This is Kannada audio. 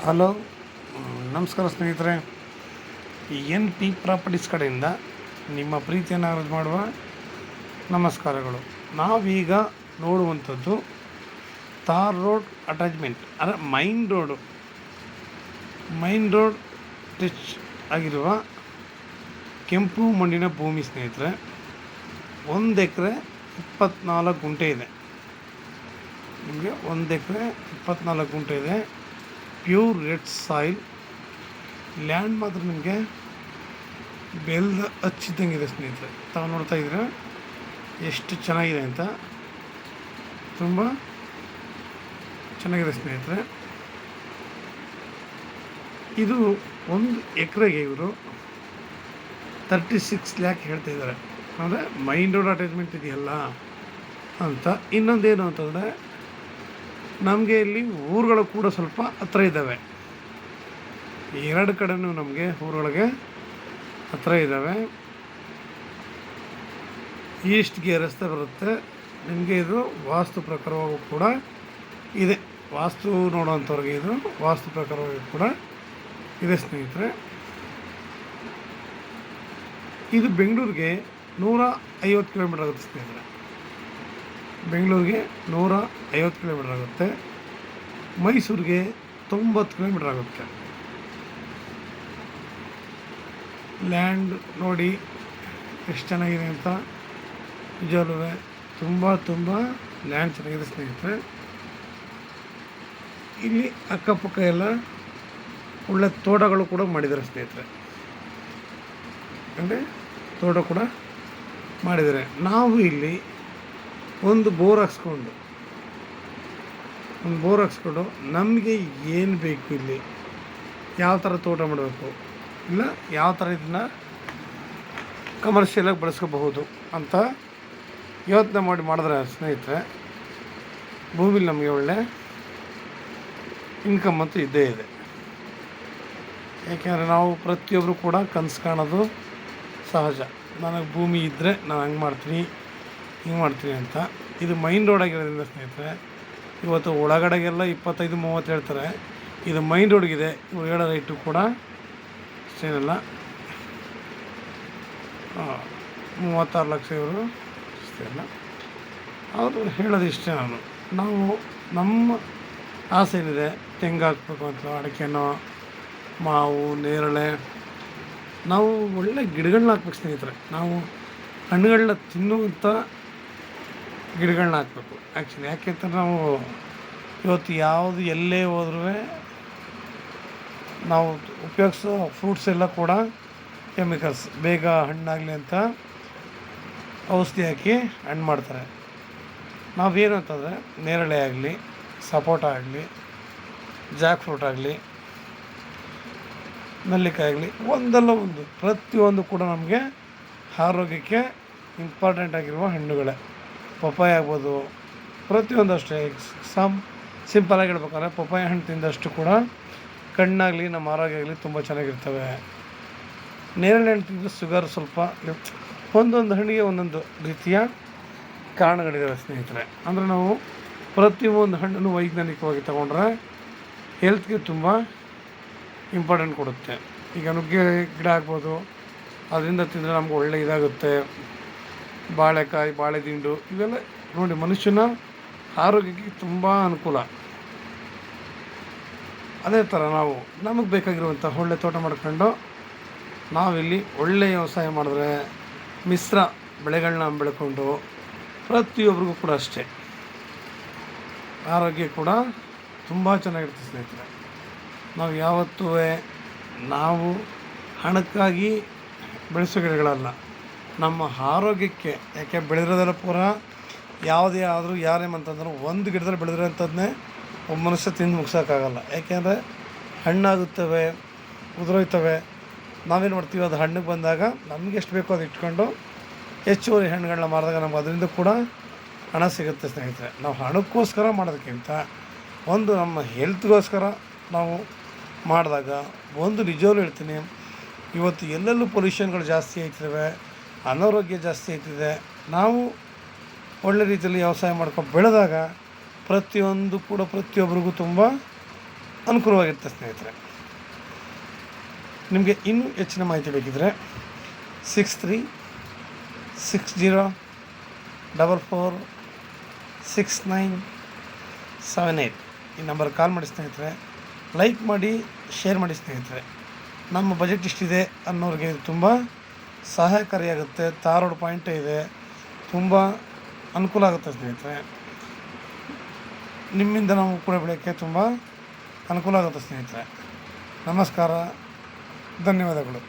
ಹಲೋ, ನಮಸ್ಕಾರ ಸ್ನೇಹಿತರೆ. NP ಪ್ರಾಪರ್ಟೀಸ್ ಕಡೆಯಿಂದ ನಿಮ್ಮ ಪ್ರೀತಿಯನ್ನು ಅರ್ಜಿ ಮಾಡುವ ನಮಸ್ಕಾರಗಳು. ನಾವೀಗ ನೋಡುವಂಥದ್ದು ತಾರ್ ರೋಡ್ ಅಟ್ಯಾಚ್ಮೆಂಟ್, ಅಂದರೆ ಮೈನ್ ರೋಡ್ ಟಚ್ ಆಗಿರುವ ಕೆಂಪು ಮಣ್ಣಿನ ಭೂಮಿ ಸ್ನೇಹಿತರೆ. 1 ಎಕರೆ 24 ಗುಂಟೆ ಇದೆ. ನಿಮಗೆ 1 ಎಕರೆ 24 ಗುಂಟೆ ಇದೆ. Pure red soil land. ಮಾತ್ರ ನಿಮಗೆ ಬೆಲ್ದ ಹಚ್ಚಿದ್ದಂಗಿದೆ ಸ್ನೇಹಿತರೆ. ತಾವು ನೋಡ್ತಾ ಇದ್ದೀರಾ ಎಷ್ಟು ಚೆನ್ನಾಗಿದೆ ಅಂತ. ತುಂಬ ಚೆನ್ನಾಗಿದೆ ಸ್ನೇಹಿತರೆ. ಇದು 1 ಎಕರೆಗೆ ಇವರು 36 ಲ್ಯಾಕ್ ಹೇಳ್ತಾ ಇದ್ದಾರೆ. ಅಂದರೆ ಮೈನ್ ರೋಡ್ ಅಟ್ಯಾಚ್ಮೆಂಟ್ ಇದೆಯಲ್ಲ ಅಂತ. ಇನ್ನೊಂದೇನು ಅಂತಂದರೆ, ನಮಗೆ ಇಲ್ಲಿ ಊರುಗಳು ಕೂಡ ಸ್ವಲ್ಪ ಹತ್ರ ಇದ್ದಾವೆ. 2 ಕಡೆನೂ ನಮಗೆ ಊರೊಳಗೆ ಹತ್ರ ಇದ್ದಾವೆ. ಈಸ್ಟ್ಗೆ ರಸ್ತೆ ಬರುತ್ತೆ ನಿಮಗೆ. ಇದು ವಾಸ್ತು ಪ್ರಕಾರವಾಗೂ ಕೂಡ ಇದೆ. ವಾಸ್ತು ನೋಡೋವಂಥವ್ರಿಗೆ ಇದು ವಾಸ್ತು ಪ್ರಕಾರವಾಗಿ ಕೂಡ ಇದೆ ಸ್ನೇಹಿತರೆ. ಇದು ಬೆಂಗಳೂರಿಗೆ 150 ಕಿಲೋಮೀಟರ್ ಆಗುತ್ತೆ ಸ್ನೇಹಿತರೆ. ಬೆಂಗಳೂರಿಗೆ 150 ಕಿಲೋಮೀಟರ್ ಆಗುತ್ತೆ. ಮೈಸೂರಿಗೆ 90 ಕಿಲೋಮೀಟರ್ ಆಗುತ್ತೆ. ಲ್ಯಾಂಡ್ ನೋಡಿ ಎಷ್ಟು ಚೆನ್ನಾಗಿದೆ ಅಂತ. ನಿಜವಲ್ಲೂ ತುಂಬ ಲ್ಯಾಂಡ್ ಚೆನ್ನಾಗಿದೆ ಸ್ನೇಹಿತರೆ. ಇಲ್ಲಿ ಅಕ್ಕಪಕ್ಕ ಎಲ್ಲ ಒಳ್ಳೆ ತೋಟಗಳು ಕೂಡ ಮಾಡಿದ್ದಾರೆ ಸ್ನೇಹಿತರೆ. ಅಂದರೆ ತೋಟ ಕೂಡ ಮಾಡಿದ್ದಾರೆ. ನಾವು ಇಲ್ಲಿ ಒಂದು ಬೋರ್ ಹಾಕ್ಸ್ಕೊಂಡು ನಮಗೆ ಏನು ಬೇಕು, ಇಲ್ಲಿ ಯಾವ ಥರ ತೋಟ ಮಾಡಬೇಕು, ಇಲ್ಲ ಯಾವ ಥರ ಇದನ್ನು ಕಮರ್ಷಿಯಲಾಗಿ ಬಳಸ್ಕೋಬಹುದು ಅಂತ ಯೋಚನೆ ಮಾಡಿದ್ರೆ ಸ್ನೇಹಿತರೆ, ಭೂಮಿಲಿ ನಮಗೆ ಒಳ್ಳೆ ಇನ್ಕಮ್ ಅಂತೂ ಇದ್ದೇ ಇದೆ. ಏಕೆಂದರೆ ನಾವು ಪ್ರತಿಯೊಬ್ಬರು ಕೂಡ ಕನಸು ಕಾಣೋದು ಸಹಜ. ನನಗೆ ಭೂಮಿ ಇದ್ದರೆ ನಾನು ಹಂಗೆ ಮಾಡ್ತೀನಿ ಹಿಂಗೆ ಮಾಡ್ತೀನಿ ಅಂತ. ಇದು ಮೈನ್ ರೋಡ್ ಆಗಿರೋದ್ರಿಂದ ಸ್ನೇಹಿತರೆ, ಇವತ್ತು ಒಳಗಡೆಗೆಲ್ಲ 25-30 ಹೇಳ್ತಾರೆ. ಇದು ಮೈನ್ ರೋಡ್ಗಿದೆ. ಇವ್ರು ಹೇಳೋ ರೇಟು ಕೂಡ ಅಷ್ಟೇನಲ್ಲ, 36 ಲಕ್ಷ ಇವರು ಅಷ್ಟೇ ಅಲ್ಲ. ಅವರು ಹೇಳೋದು ಇಷ್ಟೇ. ನಾವು ನಮ್ಮ ಆಸೆ ಏನಿದೆ, ತೆಂಗು ಹಾಕ್ಬೇಕು ಅಂತ, ಅಡಿಕೆನೋ, ಮಾವು, ನೇರಳೆ, ನಾವು ಒಳ್ಳೆ ಗಿಡಗಳನ್ನ ಹಾಕ್ಬೇಕು ಸ್ನೇಹಿತರೆ. ನಾವು ಹಣ್ಣುಗಳನ್ನ ತಿನ್ನುವಂಥ ಗಿಡಗಳನ್ನ ಹಾಕ್ಬೇಕು ಆ್ಯಕ್ಚುಲಿ. ಯಾಕೆಂತಂದ್ರೆ ನಾವು ಇವತ್ತು ಯಾವುದು ಎಲ್ಲೇ ಹೋದ್ರೂ ನಾವು ಉಪಯೋಗಿಸೋ ಫ್ರೂಟ್ಸ್ ಎಲ್ಲ ಕೂಡ ಕೆಮಿಕಲ್ಸ್, ಬೇಗ ಹಣ್ಣಾಗಲಿ ಅಂತ ಔಷಧಿ ಹಾಕಿ ಹಣ್ಣು ಮಾಡ್ತಾರೆ. ನಾವೇನು ಅಂತಂದರೆ ನೇರಳೆ ಆಗಲಿ, ಸಪೋಟ ಆಗಲಿ, ಜಾಕ್ ಫ್ರೂಟ್ ಆಗಲಿ, ನೆಲ್ಲಿಕಾಯಿ ಆಗಲಿ, ಒಂದಲ್ಲ ಒಂದು ಪ್ರತಿಯೊಂದು ಕೂಡ ನಮಗೆ ಆರೋಗ್ಯಕ್ಕೆ ಇಂಪಾರ್ಟೆಂಟ್ ಆಗಿರುವ ಹಣ್ಣುಗಳೇ. ಪಪ್ಪಾಯ ಆಗ್ಬೋದು, ಪ್ರತಿಯೊಂದು ಅಷ್ಟೇ. ಸಿಂಪಲಾಗಿ ಹೇಳ್ಬೇಕಂದ್ರೆ ಪಪ್ಪಾಯ ಹಣ್ಣು ತಿಂದಷ್ಟು ಕೂಡ ಕಣ್ಣಾಗಲಿ ನಮ್ಮ ಆರೋಗ್ಯ ಆಗಲಿ ತುಂಬ ಚೆನ್ನಾಗಿರ್ತವೆ. ನೇರಳೆ ಹಣ್ಣು ತಿಂದರೆ ಶುಗರ್ ಸ್ವಲ್ಪ, ಒಂದೊಂದು ಹಣ್ಣಿಗೆ ಒಂದೊಂದು ರೀತಿಯ ಕಾರಣಗಳಿದ್ದಾವೆ ಸ್ನೇಹಿತರೆ. ಅಂದರೆ ನಾವು ಪ್ರತಿಯೊಂದು ಹಣ್ಣನ್ನು ವೈಜ್ಞಾನಿಕವಾಗಿ ತಗೊಂಡ್ರೆ ಹೆಲ್ತ್ಗೆ ತುಂಬ ಇಂಪಾರ್ಟೆಂಟ್ ಕೊಡುತ್ತೆ. ಈಗ ನುಗ್ಗೆ ಗಿಡ ಆಗ್ಬೋದು, ಅದರಿಂದ ತಿಂದರೆ ನಮ್ಗೆ ಒಳ್ಳೆ ಇದಾಗುತ್ತೆ. ಬಾಳೆಕಾಯಿ, ಬಾಳೆ ದಿಂಡು ಇವೆಲ್ಲ ನೋಡಿ ಮನುಷ್ಯನ ಆರೋಗ್ಯಕ್ಕೆ ತುಂಬ ಅನುಕೂಲ. ಅದೇ ಥರ ನಾವು ನಮಗೆ ಬೇಕಾಗಿರುವಂಥ ಒಳ್ಳೆ ತೋಟ ಮಾಡ್ಕೊಂಡು ನಾವಿಲ್ಲಿ ಒಳ್ಳೆಯ ವ್ಯವಸಾಯ ಮಾಡಿದ್ರೆ, ಮಿಶ್ರ ಬೆಳೆಗಳನ್ನ ಬೆಳ್ಕೊಂಡು ಪ್ರತಿಯೊಬ್ಬರಿಗೂ ಕೂಡ ಅಷ್ಟೇ ಆರೋಗ್ಯ ಕೂಡ ತುಂಬ ಚೆನ್ನಾಗಿರುತ್ತೆ ಸ್ನೇಹಿತರೆ. ನಾವು ಯಾವತ್ತೂ ನಾವು ಹಣಕ್ಕಾಗಿ ಬೆಳೆಸೋ ಗಿಡಗಳಲ್ಲ, ನಮ್ಮ ಆರೋಗ್ಯಕ್ಕೆ. ಯಾಕೆ ಬೆಳೆದಿರೋದೆಲ್ಲ ಪೂರ ಯಾವುದೇ ಆದರೂ ಯಾರೇನಂತಂದ್ರೆ ಒಂದು ಗಿಡದಲ್ಲಿ ಬೆಳೆದಿರೋಂಥದ್ದನ್ನೇ ಒಬ್ಬ ಮನುಷ್ಯ ತಿಂದು ಮುಗ್ಸೋಕ್ಕಾಗಲ್ಲ. ಯಾಕೆಂದರೆ ಹಣ್ಣಾಗುತ್ತವೆ, ಉದುರೋಯ್ತವೆ. ನಾವೇನು ಮಾಡ್ತೀವಿ, ಅದು ಹಣ್ಣಿಗೆ ಬಂದಾಗ ನಮಗೆ ಎಷ್ಟು ಬೇಕೋ ಅದು ಇಟ್ಕೊಂಡು ಹೆಚ್ಚುವರಿ ಹಣ್ಣುಗಳನ್ನ ಮಾರಿದಾಗ ನಮ್ಗೆ ಅದರಿಂದ ಕೂಡ ಹಣ ಸಿಗುತ್ತೆ ಸ್ನೇಹಿತರೆ. ನಾವು ಹಣಕ್ಕೋಸ್ಕರ ಮಾಡೋದಕ್ಕಿಂತ ಒಂದು ನಮ್ಮ ಹೆಲ್ತ್ಗೋಸ್ಕರ ನಾವು ಮಾಡಿದಾಗ, ಒಂದು ನಿಜವಾಗ್ಲೂ ಹೇಳ್ತೀನಿ, ಇವತ್ತು ಎಲ್ಲೆಲ್ಲೂ ಪೊಲ್ಯೂಷನ್ಗಳು ಜಾಸ್ತಿ ಆಗ್ತಿದ್ದಾವೆ, ಅನಾರೋಗ್ಯ ಜಾಸ್ತಿ ಆಗ್ತಿದೆ. ನಾವು ಒಳ್ಳೆ ರೀತಿಯಲ್ಲಿ ವ್ಯವಸಾಯ ಮಾಡ್ಕೊಂಡು ಬೆಳೆದಾಗ ಪ್ರತಿಯೊಂದು ಕೂಡ ಪ್ರತಿಯೊಬ್ಬರಿಗೂ ತುಂಬ ಅನುಕೂಲವಾಗಿರುತ್ತೆ ಸ್ನೇಹಿತರೆ. ನಿಮಗೆ ಇನ್ನೂ ಹೆಚ್ಚಿನ ಮಾಹಿತಿ ಬೇಕಿದ್ದರೆ 6360446978 ಈ ನಂಬರ್ ಕಾಲ್ ಮಾಡಿ ಸ್ನೇಹಿತರೆ. ಲೈಕ್ ಮಾಡಿ, ಶೇರ್ ಮಾಡಿ ಸ್ನೇಹಿತರೆ. ನಮ್ಮ ಬಜೆಟ್ ಇಷ್ಟಿದೆ ಅನ್ನೋರಿಗೆ ತುಂಬ ಸಹಾಯಕಾರಿಯಾಗುತ್ತೆ. ಧಾರವಾಡ ಪಾಯಿಂಟೇ ಇದೆ, ತುಂಬ ಅನುಕೂಲ ಆಗುತ್ತೆ ಸ್ನೇಹಿತರೆ. ನಿಮ್ಮಿಂದ ನಾವು ಕೂಡ ಬೆಳೆಯೋಕ್ಕೆ ತುಂಬ ಅನುಕೂಲ ಆಗುತ್ತೆ ಸ್ನೇಹಿತರೆ. ನಮಸ್ಕಾರ, ಧನ್ಯವಾದಗಳು.